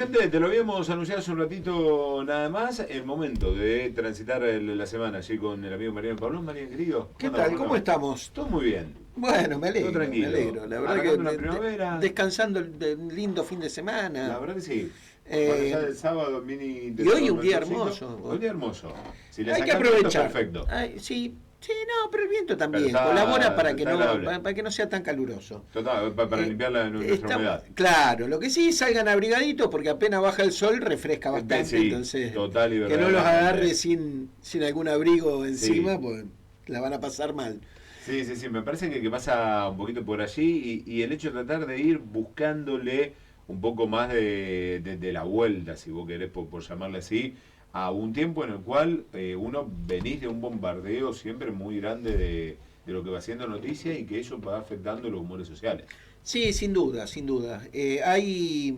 Gente, te lo habíamos anunciado hace un ratito nada más, el momento de transitar la semana allí con el amigo Mariano Pablón. Mariano, querido, ¿Qué tal? ¿Cómo estamos? Todo muy bien. Bueno, me Todo alegro, me tranquilo. alegro. La verdad Arrancando que la primavera. descansando un lindo fin de La semana. verdad que sí. Bueno, ya Eh, del sábado, mini y hoy un día tormentocito. hermoso. Un día hermoso. Si le Hay que sacás viento, aprovechar. perfecto. Ay, sí, sí, no, pero el viento también Pero está- colabora para que está no, agradable. para que no sea tan caluroso. Total, para Eh, limpiar nuestra está- humedad. Claro, lo que sí, salgan abrigaditos porque apenas baja el sol refresca bastante, Sí, entonces total y que no los verdaderamente. agarre sin algún abrigo encima, Sí. pues la van a pasar mal. Sí, sí, sí, me parece que pasa un poquito por allí y el hecho de tratar de ir buscándole un poco más de la vuelta, si vos querés por llamarle así, a un tiempo en el cual uno venís de un bombardeo siempre muy grande de lo que va haciendo noticia y que eso va afectando los humores sociales. Sí, sin duda, sin duda. Hay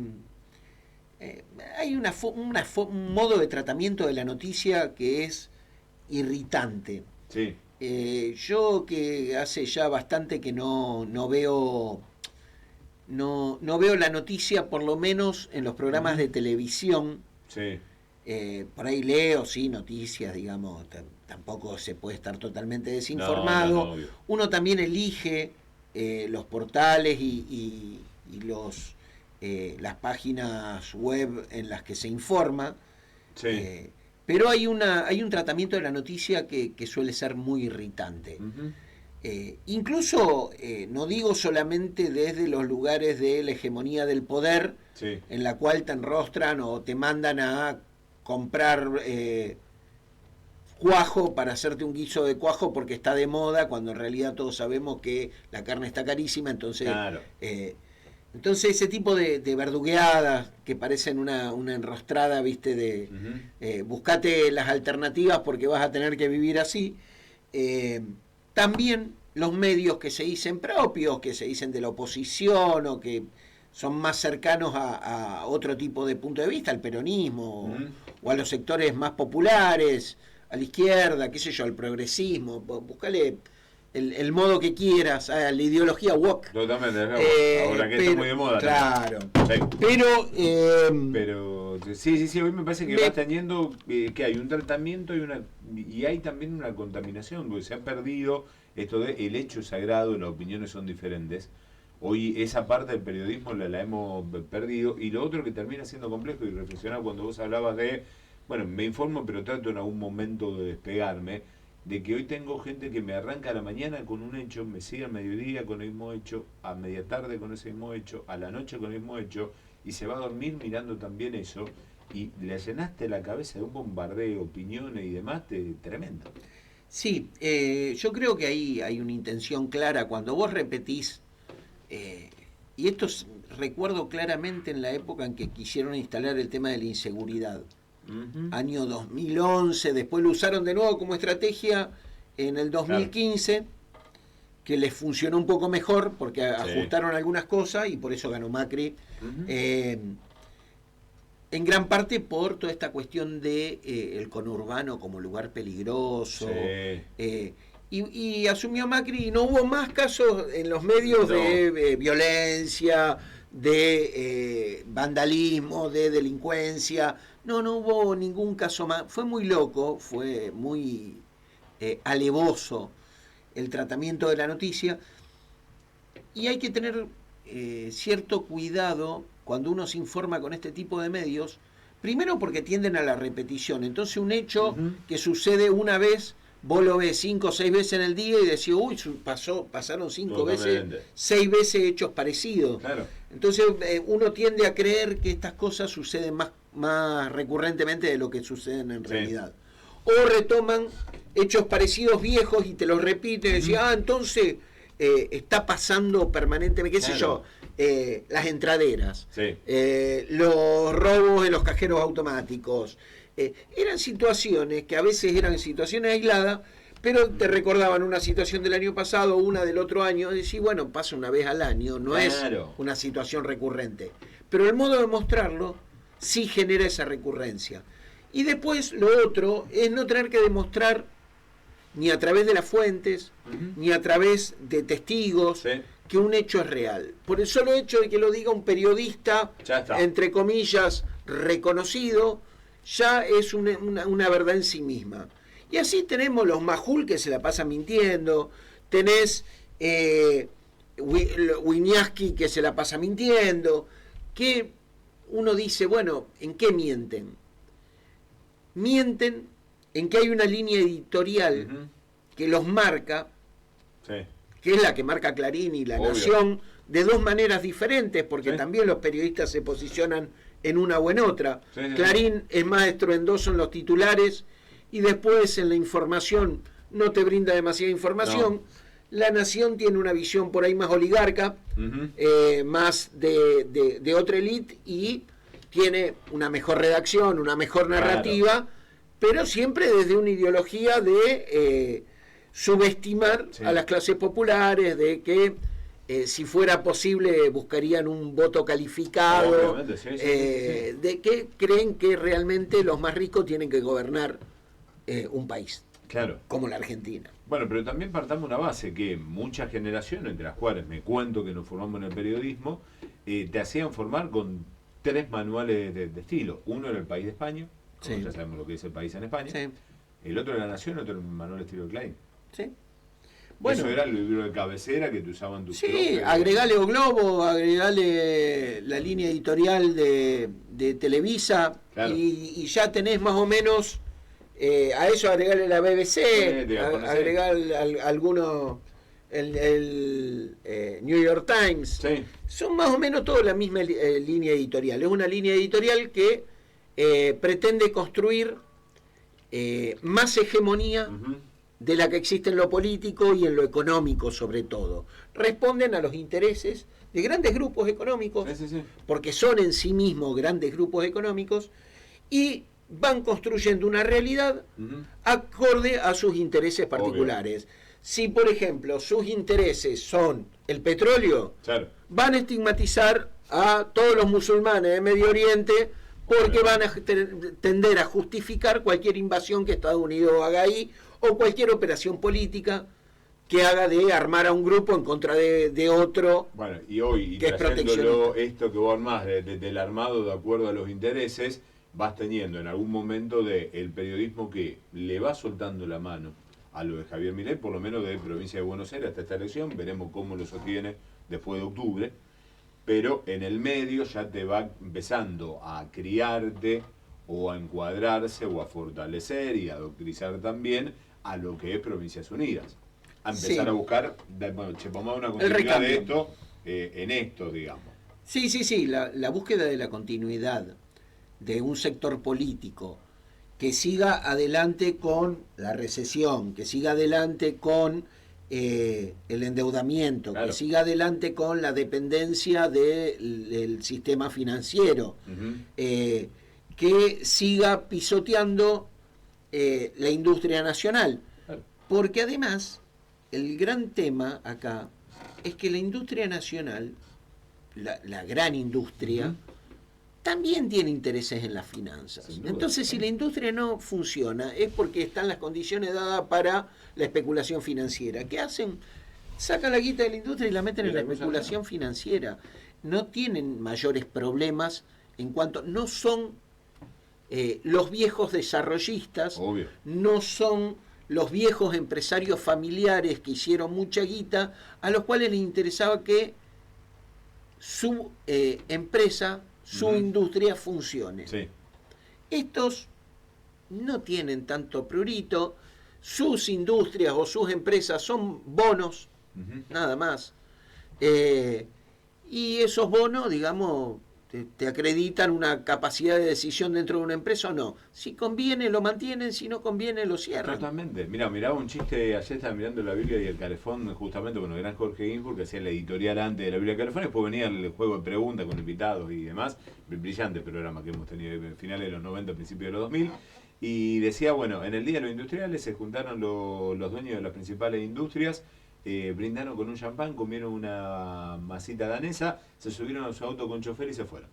un modo de tratamiento de la noticia que es irritante. Sí. Yo que hace ya bastante que no veo no veo la noticia, por lo menos en los programas de televisión. Sí. Por ahí leo, sí, noticias, digamos, tampoco se puede estar totalmente No, desinformado. no, obvio. Uno también elige los portales y las páginas web en las que se informa. Sí. Pero hay un tratamiento de la noticia que suele ser muy irritante. Ujú. Incluso, no digo solamente desde los lugares de la hegemonía del poder, Sí. en la cual te enrostran o te mandan a comprar cuajo para hacerte un guiso de cuajo porque está de moda, cuando en realidad todos sabemos que la carne está carísima, entonces... Claro. Entonces ese tipo de verdugueadas que parecen una enrostrada, viste, de Ujú. buscate las alternativas porque vas a tener que vivir así. También los medios que se dicen propios, que se dicen de la oposición o que son más cercanos a otro tipo de punto de vista, al peronismo o a los sectores más populares, a la izquierda, qué sé yo, al progresismo, buscale el modo que quieras, a la ideología woke. Totalmente. Ahora que está muy de moda. Claro. También. Sí. Pero Sí, hoy me parece que Me- va teniendo que hay un tratamiento y hay también una contaminación, porque se ha perdido esto de el hecho sagrado, las opiniones son diferentes. Hoy esa parte del periodismo la hemos perdido y lo otro que termina siendo complejo y reflexionar cuando vos hablabas de, bueno, me informo pero trato en algún momento de despegarme, de que hoy tengo gente que me arranca a la mañana con un hecho, me sigue al mediodía con el mismo hecho, a media tarde con ese mismo hecho, a la noche con el mismo hecho, y se va a dormir mirando también eso, y le llenaste la cabeza de un bombardeo, opiniones y demás, tremendo. sí, yo creo que ahí hay una intención clara cuando vos repetís, eh, y recuerdo claramente en la época en que quisieron instalar el tema de la inseguridad. Ujú. Año 2011, después lo usaron de nuevo como estrategia en el 2015, que les funcionó un poco mejor porque ajustaron algunas cosas y por eso ganó Macri. Ujú. En gran parte por toda esta cuestión de el conurbano como lugar peligroso. Sí. Y asumió Macri y no hubo más casos en los medios de violencia, de vandalismo, de delincuencia. No hubo ningún caso más. Fue muy loco, fue muy alevoso el tratamiento de la noticia. Y hay que tener cierto cuidado cuando uno se informa con este tipo de medios, primero porque tienden a la repetición. Entonces un hecho Ujú. que sucede una vez, vos lo ves 5 o 6 veces en el día y decís, uy, pasaron 5 veces, Totalmente. 6 veces hechos parecidos. Claro. Entonces uno tiende a creer que estas cosas suceden más recurrentemente de lo que suceden en Sí. realidad. O retoman hechos parecidos viejos y te los repiten y decís, entonces está pasando permanentemente, qué sé yo, las entraderas, Sí. los robos en los cajeros automáticos. Eran situaciones que a veces eran situaciones aisladas, pero te recordaban una situación del año pasado, una del otro año, y decís, bueno, pasa una vez al año, no Claro. es una situación recurrente. Pero el modo de mostrarlo sí genera esa recurrencia. Y después lo otro es no tener que demostrar ni a través de las fuentes, ni a través de testigos, Sí. que un hecho es real. Por el solo hecho de que lo diga un periodista, Ya está. entre comillas, reconocido, ya es una verdad en sí misma. Y así tenemos los majul que se la pasan mintiendo, tenés Wiñaski que se la pasa mintiendo, que uno dice, bueno, ¿en qué mienten? Mienten en que hay una línea editorial que los marca, que es la que marca Clarín y La Nación, de dos maneras diferentes, porque también los periodistas se posicionan en una o en otra. Clarín es más estruendoso en los titulares y después en la información no te brinda demasiada información. La Nación tiene una visión por ahí más oligarca, más de otra élite, y tiene una mejor redacción, una mejor narrativa, pero siempre desde una ideología de subestimar a las clases populares, de que si fuera posible buscarían un voto calificado, de que creen que realmente los más ricos tienen que gobernar un país, como la Argentina. Bueno, pero también partamos una base que muchas generaciones, entre las cuales me cuento que nos formamos en el periodismo, te hacían formar con 3 manuales de estilo. Uno era El País de España, ya sabemos lo que es El País en España. El otro era La Nación, otro era el manual de estilo de Klein. Bueno, eso era el libro de cabecera que te usaban tus profes. Agregale O Globo, agregale la línea editorial de Televisa, y ya tenés más o menos, a eso agregale la BBC, agregar algunos, el New York Times. Son más o menos todos la misma línea editorial. Es una línea editorial que pretende construir más hegemonía de la que existe en lo político y en lo económico sobre todo. Responden a los intereses de grandes grupos económicos, porque son en sí mismos grandes grupos económicos, y van construyendo una realidad acorde a sus intereses particulares. Si, por ejemplo, sus intereses son el petróleo, van a estigmatizar a todos los musulmanes de Medio Oriente, porque van a tender a justificar cualquier invasión que Estados Unidos haga ahí, o cualquier operación política que haga de armar a un grupo en contra de otro. Bueno, y hoy, que trayéndolo esto que vos armás del armado de acuerdo a los intereses, vas teniendo en algún momento el periodismo que le va soltando la mano a lo de Javier Milei, por lo menos de Provincia de Buenos Aires hasta esta elección. Veremos cómo lo sostiene después de octubre, pero en el medio ya te va empezando a criarte o a encuadrarse o a fortalecer y a doctrinizar también a lo que es Provincias Unidas, a empezar a buscar, bueno, vamos a una continuidad de esto, en esto, digamos. La búsqueda de la continuidad de un sector político que siga adelante con la recesión, que siga adelante con el endeudamiento, que siga adelante con la dependencia del sistema financiero, que siga pisoteando la industria nacional. Porque además, el gran tema acá es que la industria nacional, la gran industria, también tiene intereses en las finanzas. Entonces, si la industria no funciona, es porque están las condiciones dadas para la especulación financiera. ¿Qué hacen? Sacan la guita de la industria y la meten en la especulación financiera. No tienen mayores problemas en cuanto... No son los viejos desarrollistas, no son los viejos empresarios familiares que hicieron mucha guita, a los cuales les interesaba que su empresa, su industria funcione. Estos no tienen tanto prurito, sus industrias o sus empresas son bonos, nada más. Y esos bonos, digamos, te acreditan una capacidad de decisión dentro de una empresa o no. Si conviene lo mantienen, si no conviene lo cierran. Totalmente. Miraba un chiste, ayer estaba mirando la Biblia y el Calefón, justamente con el gran Jorge Ginsburg, que hacía la editorial antes de la Biblia y el Calefón, y después venía el juego de preguntas con invitados y demás. Brillante programa que hemos tenido en finales de los 90, principios de los 2000. Y decía, bueno, en el Día de los Industriales se juntaron los dueños de las principales industrias, brindaron con un champán, comieron una masita danesa, se subieron a su auto con chofer y se fueron.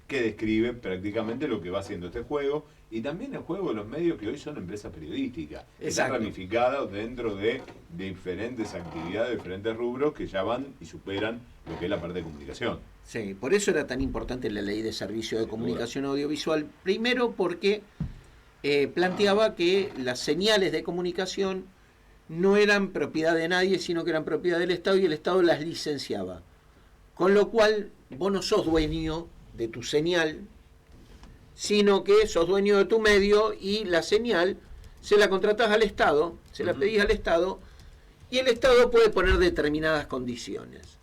Que describe prácticamente lo que va haciendo este juego y también el juego de los medios que hoy son empresas periodísticas. Están ramificadas dentro de diferentes actividades, diferentes rubros que ya van y superan lo que es la parte de comunicación. Sí, por eso era tan importante la ley de servicio de comunicación audiovisual. Primero porque planteaba que las señales de comunicación no eran propiedad de nadie, sino que eran propiedad del Estado y el Estado las licenciaba. Con lo cual, vos no sos dueño de tu señal, sino que sos dueño de tu medio y la señal se la contratás al Estado, se la pedís al Estado y el Estado puede poner determinadas condiciones.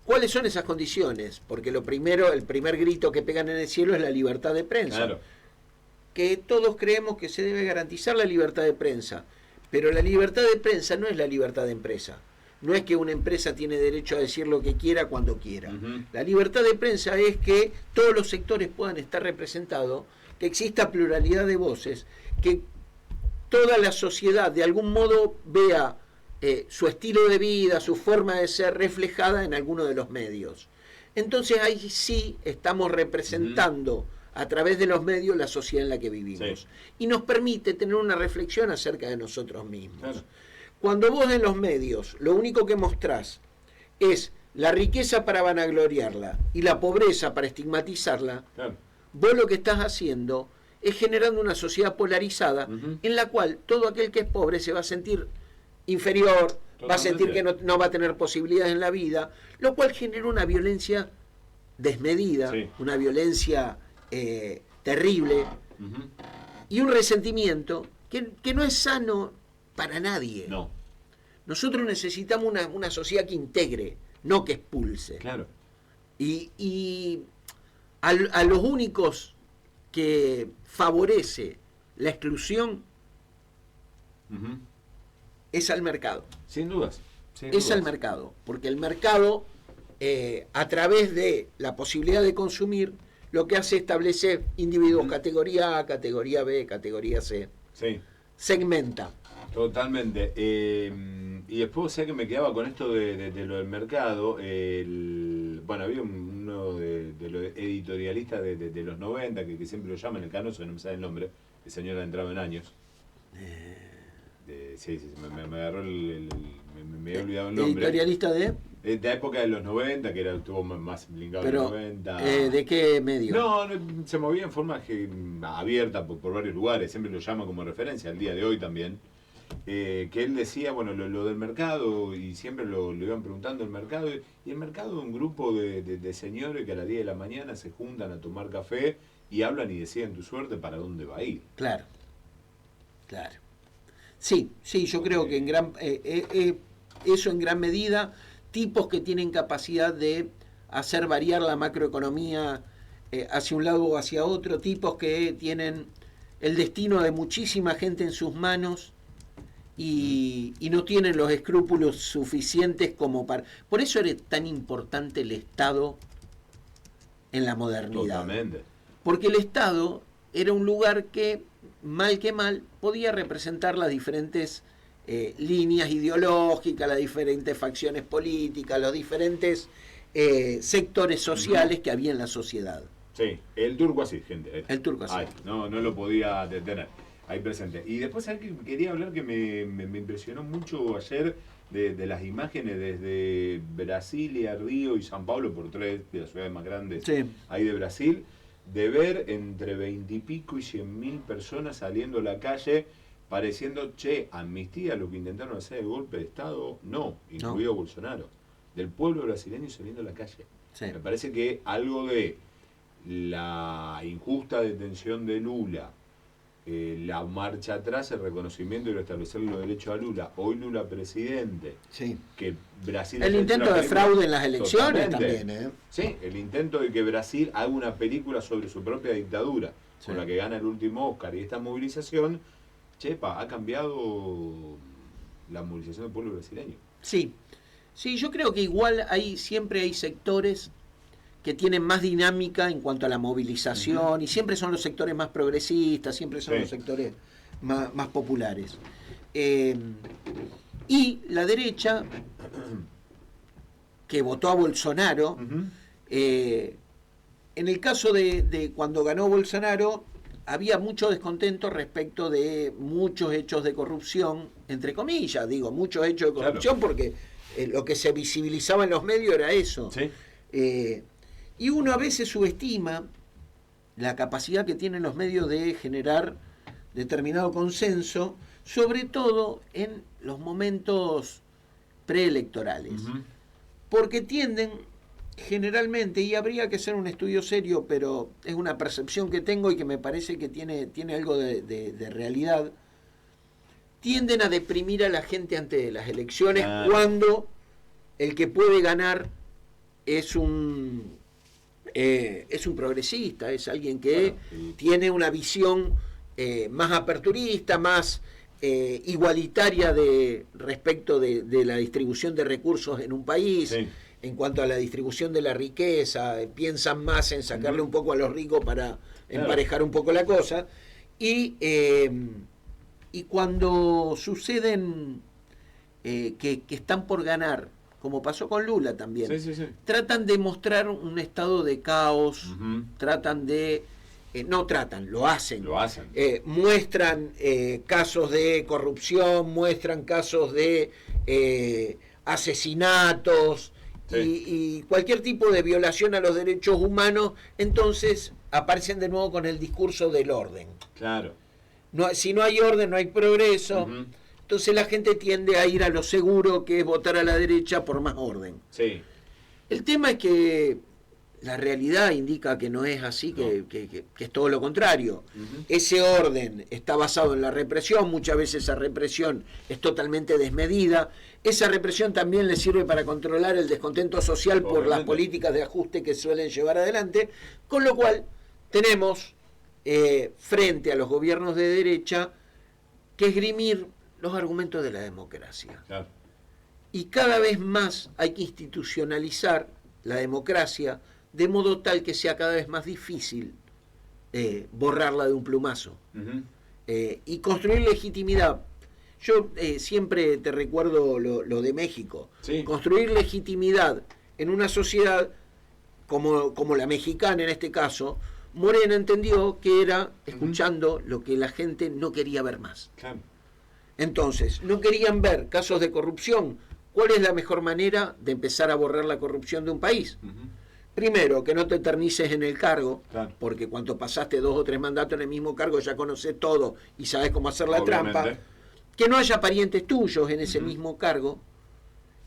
¿Cuáles son esas condiciones? Porque el primer grito que pegan en el cielo es la libertad de prensa. Claro. Que todos creemos que se debe garantizar la libertad de prensa, pero la libertad de prensa no es la libertad de empresa. No es que una empresa tiene derecho a decir lo que quiera cuando quiera. La libertad de prensa es que todos los sectores puedan estar representados, que exista pluralidad de voces, que toda la sociedad de algún modo vea su estilo de vida, su forma de ser reflejada en alguno de los medios. Entonces ahí sí estamos representando a través de los medios la sociedad en la que vivimos. Sí. Y nos permite tener una reflexión acerca de nosotros mismos. Claro. Cuando vos en los medios lo único que mostrás es la riqueza para vanagloriarla y la pobreza para estigmatizarla, Claro. vos lo que estás haciendo es generando una sociedad polarizada en la cual todo aquel que es pobre se va a sentir inferior, Totalmente. va a sentir que no va a tener posibilidades en la vida, lo cual genera una violencia desmedida, Sí. una violencia terrible y un resentimiento que no es sano para nadie. No. Nosotros necesitamos una sociedad que integre, no que expulse. Claro. Y a los únicos que favorece la exclusión es al mercado. Sin dudas. Es al mercado, porque el mercado, a través de la posibilidad de consumir, lo que hace es establecer individuos categoría A, categoría B, categoría C. Sí. Segmenta. Totalmente. Y después, o sea, que me quedaba con esto de lo del mercado. Bueno, había uno de los editorialistas de los 90, que siempre lo llaman el Canoso, no me sabe el nombre, el señor ha entrado en años. Sí, me agarró me he olvidado el nombre. ¿Editorialista de? De la época de los 90, que estuvo más ligado a los 90. ¿De qué medio? No, se movía en forma abierta por varios lugares, siempre lo llama como referencia, al día de hoy también. Que él decía, bueno, lo del mercado, y siempre lo iban preguntando el mercado, y el mercado es un grupo de señores que a las 10 de la mañana se juntan a tomar café y hablan y deciden tu suerte para dónde va a ir. Claro. Sí, yo creo que eso en gran medida, tipos que tienen capacidad de hacer variar la macroeconomía hacia un lado o hacia otro, tipos que tienen el destino de muchísima gente en sus manos y no tienen los escrúpulos suficientes como para... Por eso era tan importante el Estado en la modernidad. Totalmente. Porque el Estado era un lugar que, mal que mal, podía representar las diferentes líneas ideológicas, las diferentes facciones políticas, los diferentes sectores sociales que había en la sociedad. Sí, el turco así, gente. El turco así. Ay, no lo podía detener. Ahí presente. Y después, ¿sabes qué? Quería hablar que me impresionó mucho ayer de las imágenes desde Brasilia, Río y San Pablo, por tres de las ciudades más grandes ahí de Brasil, de ver entre 20 y pico y 100.000 personas saliendo a la calle pareciendo, amnistía, lo que intentaron hacer el golpe de Estado, no, incluido Bolsonaro, del pueblo brasileño saliendo a la calle. Sí. Me parece que algo de la injusta detención de Lula, la marcha atrás, el reconocimiento y restablecer los derechos a Lula, hoy Lula presidente, que Brasil... El intento de fraude en las elecciones también, Sí, el intento de que Brasil haga una película sobre su propia dictadura, con la que gana el último Oscar, y esta movilización, ha cambiado la movilización del pueblo brasileño. Sí, yo creo que igual siempre hay sectores que tienen más dinámica en cuanto a la movilización, y siempre son los sectores más progresistas, siempre son los sectores más populares. Y la derecha, que votó a Bolsonaro, en el caso de cuando ganó Bolsonaro, había mucho descontento respecto de muchos hechos de corrupción, entre comillas, muchos hechos de corrupción, porque lo que se visibilizaba en los medios era eso. Y uno a veces subestima la capacidad que tienen los medios de generar determinado consenso, sobre todo en los momentos preelectorales. Porque tienden generalmente, y habría que hacer un estudio serio, pero es una percepción que tengo y que me parece que tiene algo de realidad, tienden a deprimir a la gente antes de las elecciones cuando el que puede ganar es un progresista, es alguien que tiene una visión más aperturista, más igualitaria respecto de la distribución de recursos en un país, en cuanto a la distribución de la riqueza, piensan más en sacarle un poco a los ricos para emparejar un poco la cosa, y cuando suceden que están por ganar, como pasó con Lula también, tratan de mostrar un estado de caos, lo hacen. Muestran casos de corrupción, muestran casos de asesinatos y cualquier tipo de violación a los derechos humanos, entonces aparecen de nuevo con el discurso del orden. Claro. Si no hay orden, no hay progreso. Entonces la gente tiende a ir a lo seguro, que es votar a la derecha por más orden. El tema es que la realidad indica que no es así, que es todo lo contrario. Ese orden está basado en la represión, muchas veces esa represión es totalmente desmedida. Esa represión también le sirve para controlar el descontento social por las políticas de ajuste que suelen llevar adelante, con lo cual tenemos frente a los gobiernos de derecha que esgrimir los argumentos de la democracia. Y cada vez más hay que institucionalizar la democracia de modo tal que sea cada vez más difícil borrarla de un plumazo. Y construir legitimidad. Yo siempre te recuerdo lo de México. Construir legitimidad en una sociedad como la mexicana en este caso. Morena entendió que era escuchando lo que la gente no quería ver más. Entonces, no querían ver casos de corrupción. ¿Cuál es la mejor manera de empezar a borrar la corrupción de un país? Primero, que no te eternices en el cargo, porque cuando pasaste 2 o 3 mandatos en el mismo cargo ya conoces todo y sabes cómo hacer la trampa. Que no haya parientes tuyos en ese mismo cargo,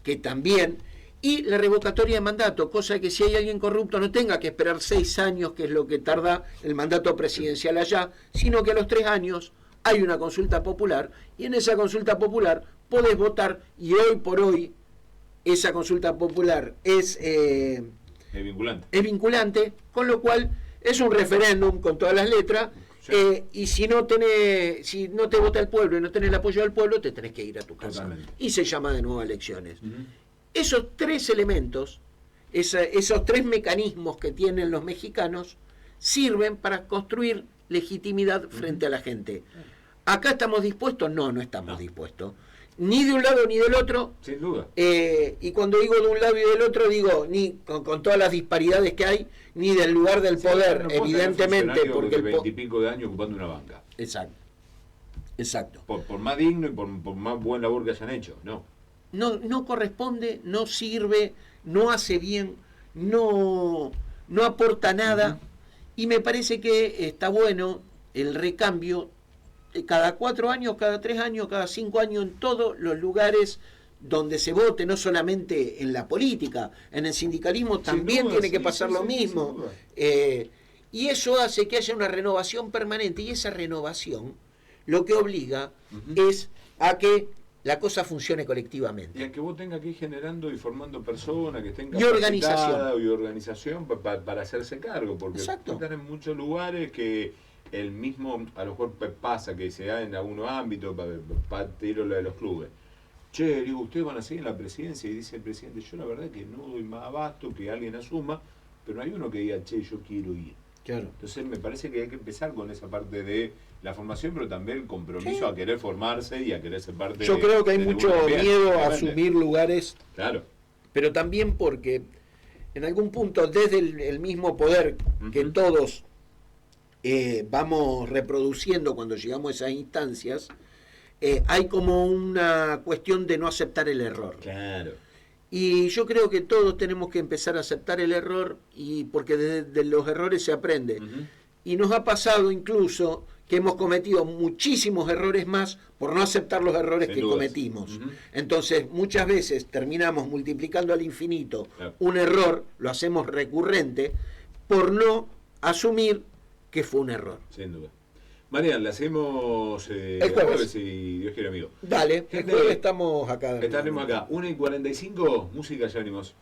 que también... Y la revocatoria de mandato, cosa que si hay alguien corrupto no tenga que esperar 6 años, que es lo que tarda el mandato presidencial allá, sino que a los 3 años hay una consulta popular, y en esa consulta popular podés votar, y hoy por hoy esa consulta popular es vinculante, con lo cual es un referéndum con todas las letras, y si no te vota el pueblo y no tenés el apoyo del pueblo, te tenés que ir a tu casa. Y se llama de nuevo a elecciones. Esos 3 elementos, esos 3 mecanismos que tienen los mexicanos, sirven para construir legitimidad frente a la gente. ¿Acá estamos dispuestos? No estamos dispuestos. Ni de un lado ni del otro. Sin duda. Y cuando digo de un lado y del otro, digo ni con todas las disparidades que hay, ni del lugar del poder, no evidentemente. Porque 20 y pico de años ocupando una banca. Exacto. Por más digno y por más buena labor que hayan hecho, No corresponde, no sirve, no hace bien, no aporta nada. Y me parece que está bueno el recambio cada 4 años, cada 3 años, cada 5 años, en todos los lugares donde se vote, no solamente en la política, en el sindicalismo también tiene que pasar lo mismo. Y eso hace que haya una renovación permanente, y esa renovación lo que obliga es a que la cosa funcione colectivamente. Y a que vos tengas que ir generando y formando personas que estén capacitadas y organización para hacerse cargo, porque están en muchos lugares que el mismo, a lo mejor pasa que se da en algunos ámbitos, para tiro lo de los clubes. Digo, ustedes van a seguir en la presidencia, y dice el presidente, yo la verdad que no doy más abasto, que alguien asuma, pero no hay uno que diga, yo quiero ir. Entonces me parece que hay que empezar con esa parte de la formación, pero también el compromiso a querer formarse y a querer ser parte Yo creo que hay mucho miedo a asumir lugares, pero también porque en algún punto desde el mismo poder que todos vamos reproduciendo cuando llegamos a esas instancias, hay como una cuestión de no aceptar el error. Y yo creo que todos tenemos que empezar a aceptar el error, y porque de los errores se aprende. Y nos ha pasado incluso que hemos cometido muchísimos errores más por no aceptar los errores que cometimos. Entonces, muchas veces terminamos multiplicando al infinito un error, lo hacemos recurrente, por no asumir que fue un error. Sin duda. Marian, la hacemos el jueves, si Dios quiere, amigo. Dale, el jueves estamos acá. Estaremos acá, 1:45, música, ya venimos.